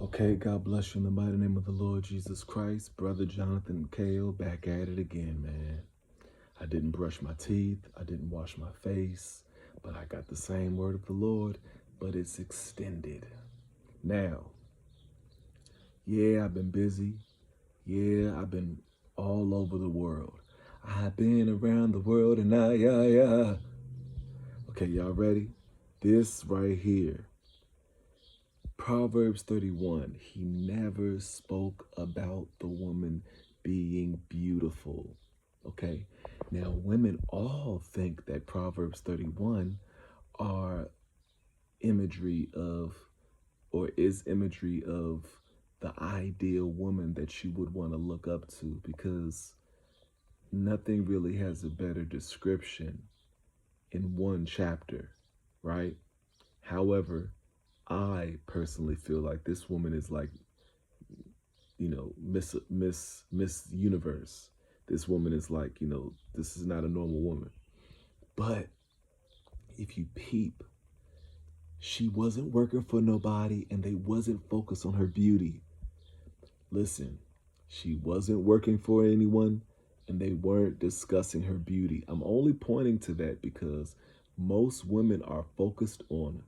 Okay, God bless you in the mighty name of the Lord Jesus Christ. Brother Jonathan Kale back at it again, man. I didn't brush my teeth. I didn't wash my face, but I got the same word of the Lord, but it's extended. Now, yeah, I've been busy. Yeah, I've been all over the world. I've been around the world and yeah. Okay, y'all ready? This right here. Proverbs 31, he never spoke about the woman being beautiful. Okay. Now, women all think that Proverbs 31 are imagery of, or is imagery of the ideal woman that you would want to look up to, because nothing really has a better description in one chapter, right? However, I personally feel like this woman is like, Miss Universe. This woman is like, this is not a normal woman. But if you peep, she wasn't working for nobody and they wasn't focused on her beauty. Listen, she wasn't working for anyone and they weren't discussing her beauty. I'm only pointing to that because most women are focused on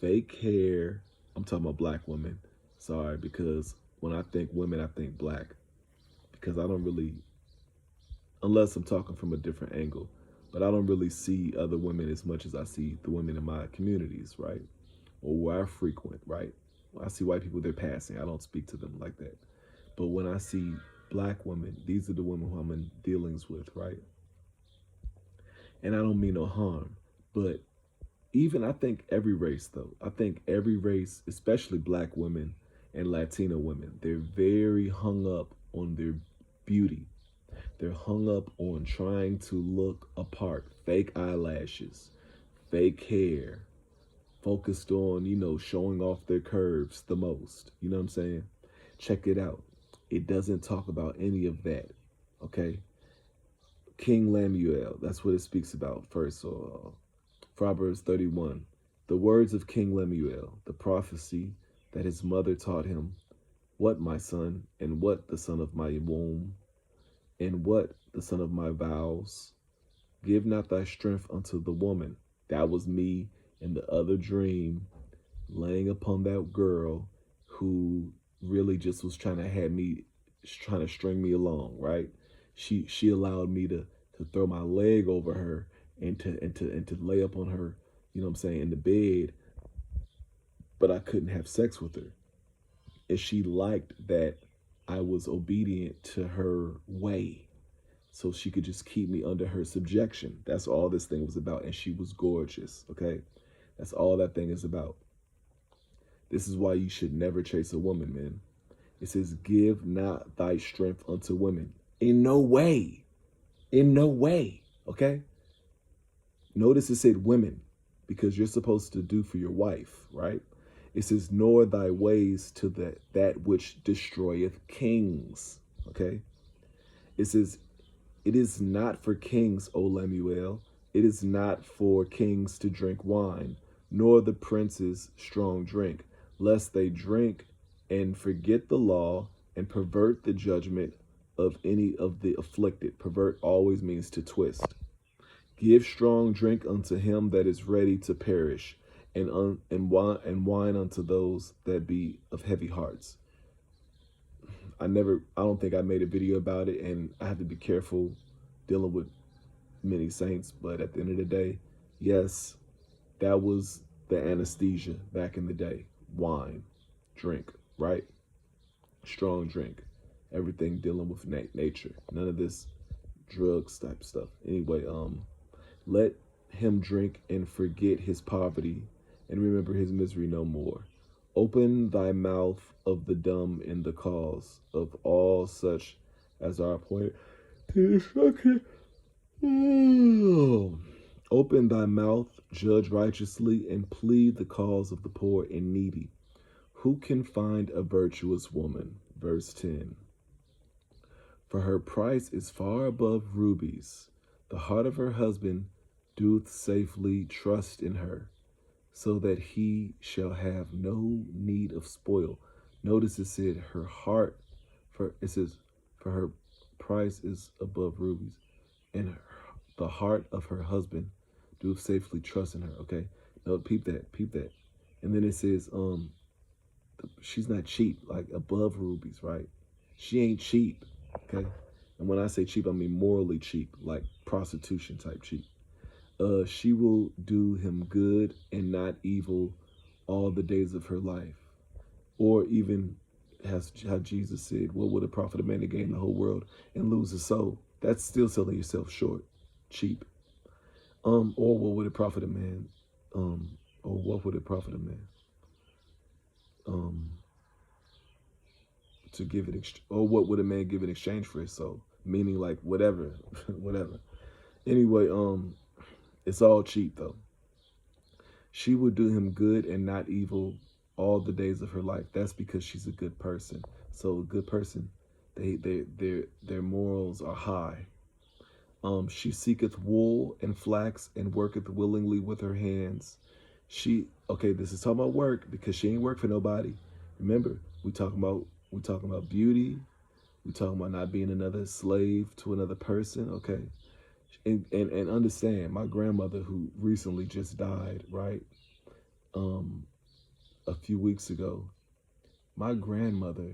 fake hair. I'm talking about black women. Sorry, because when I think women, I think black. Because I don't really, unless I'm talking from a different angle, but I don't really see other women as much as I see the women in my communities, right? Or where I frequent, right? When I see white people, they're passing. I don't speak to them like that. But when I see black women, these are the women who I'm in dealings with, right? And I don't mean no harm, but even I think every race, though, I think every race, especially black women and Latino women, they're very hung up on their beauty. They're hung up on trying to look apart, fake eyelashes, fake hair, focused on, showing off their curves the most. You know what I'm saying? Check it out. It doesn't talk about any of that. Okay? King Lemuel, that's what it speaks about first. So, Proverbs 31. The words of King Lemuel, the prophecy that his mother taught him. What, my son, and what the son of my womb, and what the son of my vows? Give not thy strength unto the woman. That was me in the other dream, laying upon that girl who really just was trying to string me along, right? She allowed me to throw my leg over her and to lay up on her, you know what I'm saying, in the bed, but I couldn't have sex with her. And she liked that I was obedient to her way, so she could just keep me under her subjection. That's all this thing was about. And she was gorgeous, okay? That's all that thing is about. This is why you should never chase a woman, man. It says, give not thy strength unto women. In no way. In no way, okay? Notice it said women, because you're supposed to do for your wife, right? It says, nor thy ways to that which destroyeth kings, okay? It says, it is not for kings, O Lemuel. It is not for kings to drink wine, nor the princes strong drink, lest they drink and forget the law and pervert the judgment of any of the afflicted. Pervert always means to twist. Give strong drink unto him that is ready to perish, and wine unto those that be of heavy hearts. I don't think I made a video about it, and I have to be careful dealing with many saints. But at the end of the day, yes, that was the anesthesia back in the day. Wine, drink, right? Strong drink. Everything dealing with nature. None of this drugs type stuff. Anyway, let him drink and forget his poverty and remember his misery no more. Open thy mouth of the dumb in the cause of all such as are appointed to destruction. Open thy mouth, judge righteously, and plead the cause of the poor and needy. Who can find a virtuous woman? Verse 10. For her price is far above rubies. The heart of her husband doth safely trust in her, so that he shall have no need of spoil. Notice it said her heart, it says, for her price is above rubies, and the heart of her husband do safely trust in her. Okay, no, peep that, peep that. And then it says, she's not cheap, like above rubies, right? She ain't cheap, okay? And when I say cheap, I mean morally cheap, like prostitution type cheap. She will do him good and not evil all the days of her life. Or even as how Jesus said, what would it profit a man to gain the whole world and lose his soul? That's still selling yourself short, cheap. Or what would it profit a man? Or what would it profit a man? To give it, or what would a man give in exchange for his soul? Meaning like whatever, whatever. Anyway, it's all cheap though. She will do him good and not evil all the days of her life. That's because she's a good person. So a good person, their morals are high. She seeketh wool and flax and worketh willingly with her hands. This is talking about work because she ain't work for nobody. Remember, we talking about beauty. We talking about not being another slave to another person. Okay, and understand, my grandmother who recently just died, right? A few weeks ago, my grandmother,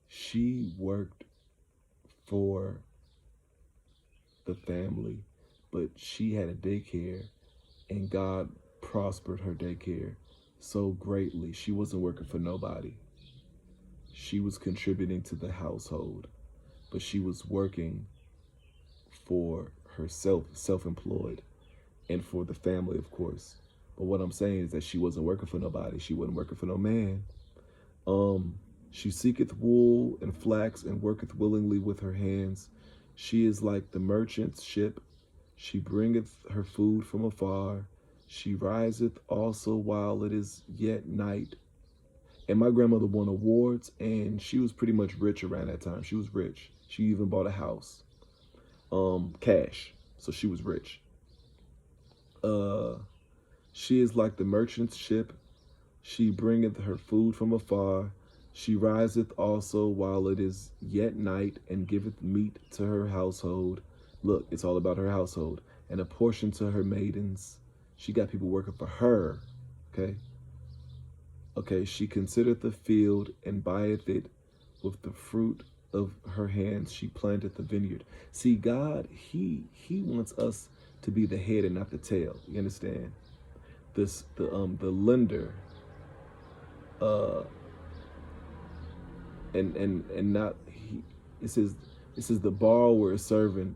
she worked for the family, but she had a daycare, and God prospered her daycare so greatly. She wasn't working for nobody. She was contributing to the household, but she was working for herself, self-employed, and for the family, of course. But what I'm saying is that she wasn't working for nobody. She wasn't working for no man. She seeketh wool and flax and worketh willingly with her hands. She is like the merchant's ship. She bringeth her food from afar. She riseth also while it is yet night. And my grandmother won awards, and she was pretty much rich around that time. She was rich. She even bought a house, cash. So she was rich. She is like the merchant's ship. She bringeth her food from afar. She riseth also while it is yet night, and giveth meat to her household. Look, it's all about her household. And a portion to her maidens. She got people working for her. Okay, she considereth the field, and buyeth it with the fruit of her hands. She planteth the vineyard. See, God, He wants us to be the head and not the tail. You understand? The lender, and not he. It says the borrower is servant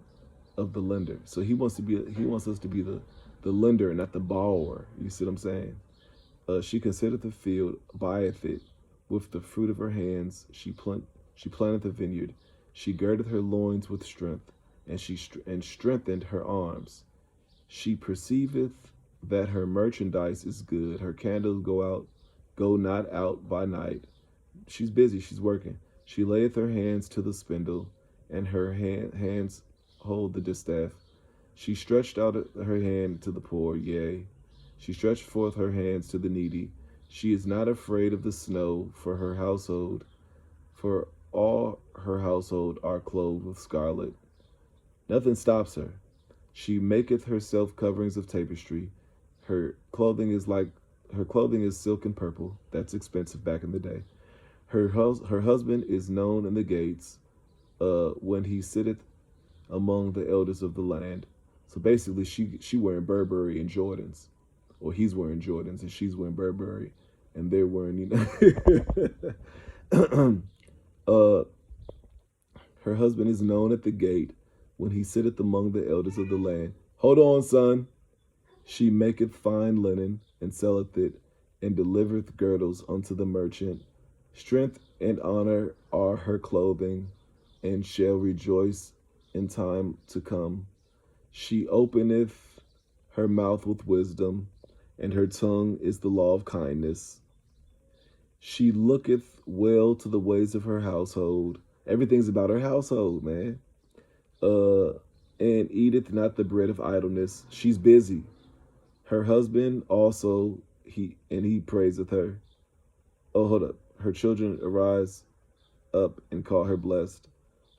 of the lender. So he wants us to be the lender and not the borrower. You see what I'm saying? She considereth the field, buyeth it with the fruit of her hands. She planteth the vineyard. She girdeth her loins with strength, and she strengthened her arms. She perceiveth that her merchandise is good. Her candles go not out by night. She's busy. She's working. She layeth her hands to the spindle, and her hands hold the distaff. She stretched out her hand to the poor, yea, she stretched forth her hands to the needy. She is not afraid of the snow for her household, for all her household are clothed with scarlet. Nothing stops her. She maketh herself coverings of tapestry. Her clothing is silk and purple. That's expensive back in the day. Her husband is known in the gates, when he sitteth among the elders of the land. So basically, she wearing Burberry and Jordans. Or he's wearing Jordans and she's wearing Burberry, and they're wearing, her husband is known at the gate when he sitteth among the elders of the land. Hold on, son. She maketh fine linen and selleth it, and delivereth girdles unto the merchant. Strength and honor are her clothing, and shall rejoice in time to come. She openeth her mouth with wisdom, and her tongue is the law of kindness. She looketh well to the ways of her household. Everything's about her household, man. And eateth not the bread of idleness. She's busy. Her husband also, he praiseth her. Oh, hold up. Her children arise up and call her blessed.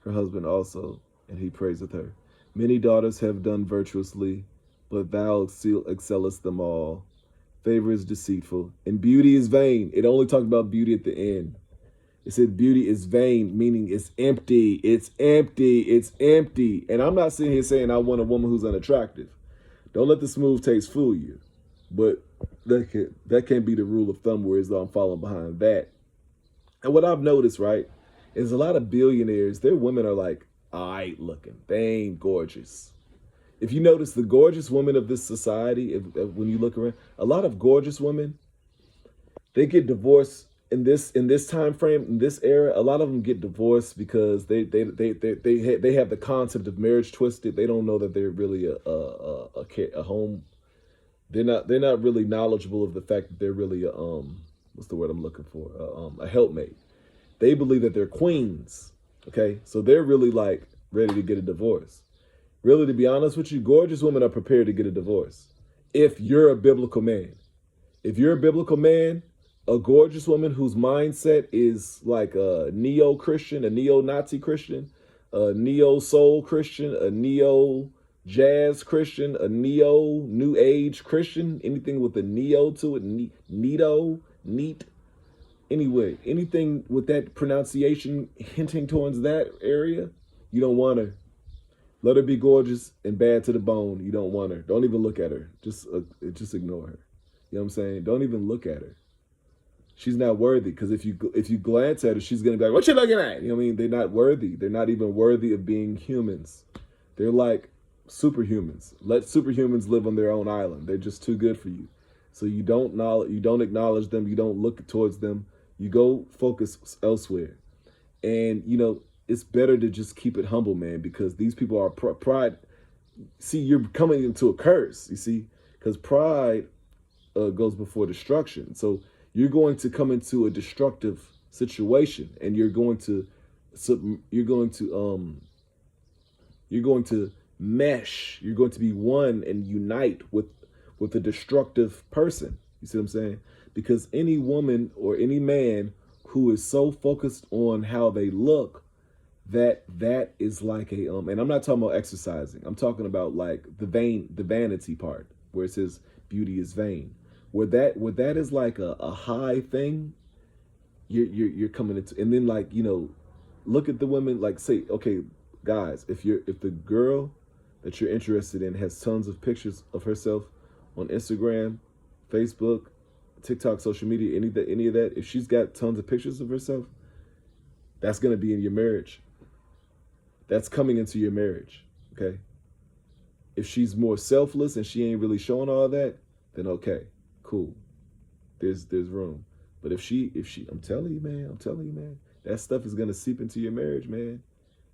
Her husband also, and he praiseth her. Many daughters have done virtuously, but thou excellest them all. Favor is deceitful, and beauty is vain. It only talked about beauty at the end. It said beauty is vain, meaning it's empty. It's empty. It's empty. And I'm not sitting here saying I want a woman who's unattractive. Don't let the smooth taste fool you. But that can't be the rule of thumb where I'm following behind that. And what I've noticed, right, is a lot of billionaires, their women are like, all right looking. They ain't gorgeous. If you notice the gorgeous women of this society, when you look around, a lot of gorgeous women, they get divorced in this time frame, in this era. A lot of them get divorced because they have the concept of marriage twisted. They don't know that they're really a home. They're not really knowledgeable of the fact that they're really a what's the word I'm looking for? A helpmate. They believe that they're queens. Okay, so they're really like ready to get a divorce. Really, to be honest with you, gorgeous women are prepared to get a divorce. If you're a biblical man, if you're a biblical man, a gorgeous woman whose mindset is like a neo-Christian, a neo-Nazi Christian, a neo-soul Christian, a neo-jazz Christian, a neo-new age Christian, anything with a neo to it, neat. Anyway, anything with that pronunciation hinting towards that area, you don't want her. Let her be gorgeous and bad to the bone. You don't want her. Don't even look at her. Just ignore her. You know what I'm saying? Don't even look at her. She's not worthy, because if you glance at her, she's gonna be like, "What you looking at?" You know what I mean? They're not worthy. They're not even worthy of being humans. They're like superhumans. Let superhumans live on their own island. They're just too good for you. So you don't acknowledge them. You don't look towards them. You go focus elsewhere. And it's better to just keep it humble, man, because these people are pride. See, you're coming into a curse. You see, because pride goes before destruction. So you're going to come into a destructive situation, and you're going to mesh. You're going to be one and unite with a destructive person. You see what I'm saying? Because any woman or any man who is so focused on how they look, that is like a and I'm not talking about exercising. I'm talking about like the vanity part, where it says beauty is vain. Where that is like a high thing, you're coming into. And then, like, look at the women, like, say, okay, guys, if the girl that you're interested in has tons of pictures of herself on Instagram, Facebook, TikTok, social media, any of that, if she's got tons of pictures of herself, that's going to be in your marriage. That's coming into your marriage, okay? If she's more selfless and she ain't really showing all that, then okay, cool. There's room. But if she, I'm telling you, man, that stuff is gonna seep into your marriage, man.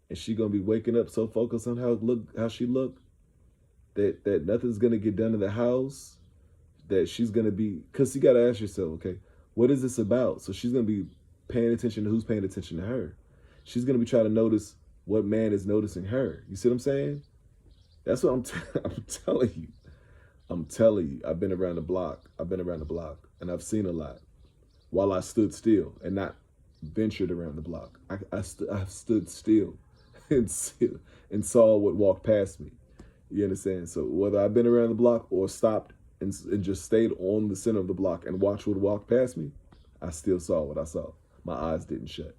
And she gonna be waking up so focused on how she look, that nothing's gonna get done in the house. That she's gonna be, because you gotta ask yourself, okay, what is this about? So she's gonna be paying attention to who's paying attention to her. She's gonna be trying to notice what man is noticing her. You see what I'm saying? That's what I'm telling you. I'm telling you, I've been around the block, and I've seen a lot while I stood still and not ventured around the block. I've stood still and saw what walked past me. You understand? So whether I've been around the block or stopped and just stayed on the center of the block and watched what walked past me, I still saw what I saw. My eyes didn't shut.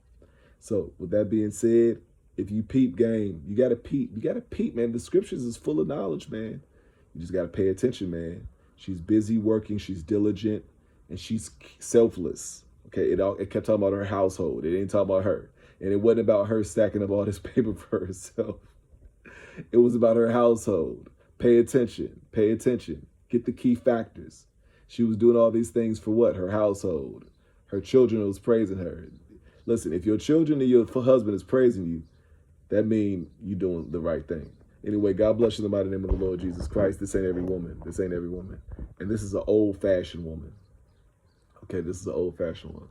So with that being said, if you peep game, you gotta peep. You gotta peep, man. The scriptures is full of knowledge, man. You just gotta pay attention, man. She's busy working, she's diligent, and she's selfless. Okay, it kept talking about her household. It ain't talking about her. And it wasn't about her stacking up all this paper for herself. It was about her household. Pay attention. Get the key factors. She was doing all these things for what? Her household. Her children was praising her. Listen, if your children and your husband is praising you, that means you're doing the right thing. Anyway, God bless you in the mighty name of the Lord Jesus Christ. This ain't every woman. And this is an old-fashioned woman. Okay, this is an old-fashioned one.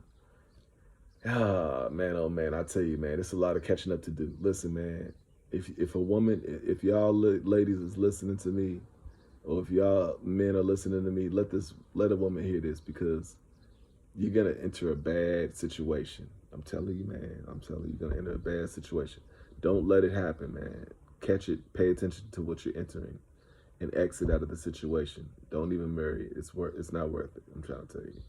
Ah, man, oh, man, I tell you, man, there's a lot of catching up to do. Listen, man, if a woman, if y'all ladies is listening to me, or if y'all men are listening to me, let a woman hear this, because You're going to enter a bad situation. I'm telling you, man. I'm telling you, you're going to enter a bad situation. Don't let it happen, man. Catch it. Pay attention to what you're entering and exit out of the situation. Don't even marry it. It's not worth it. I'm trying to tell you.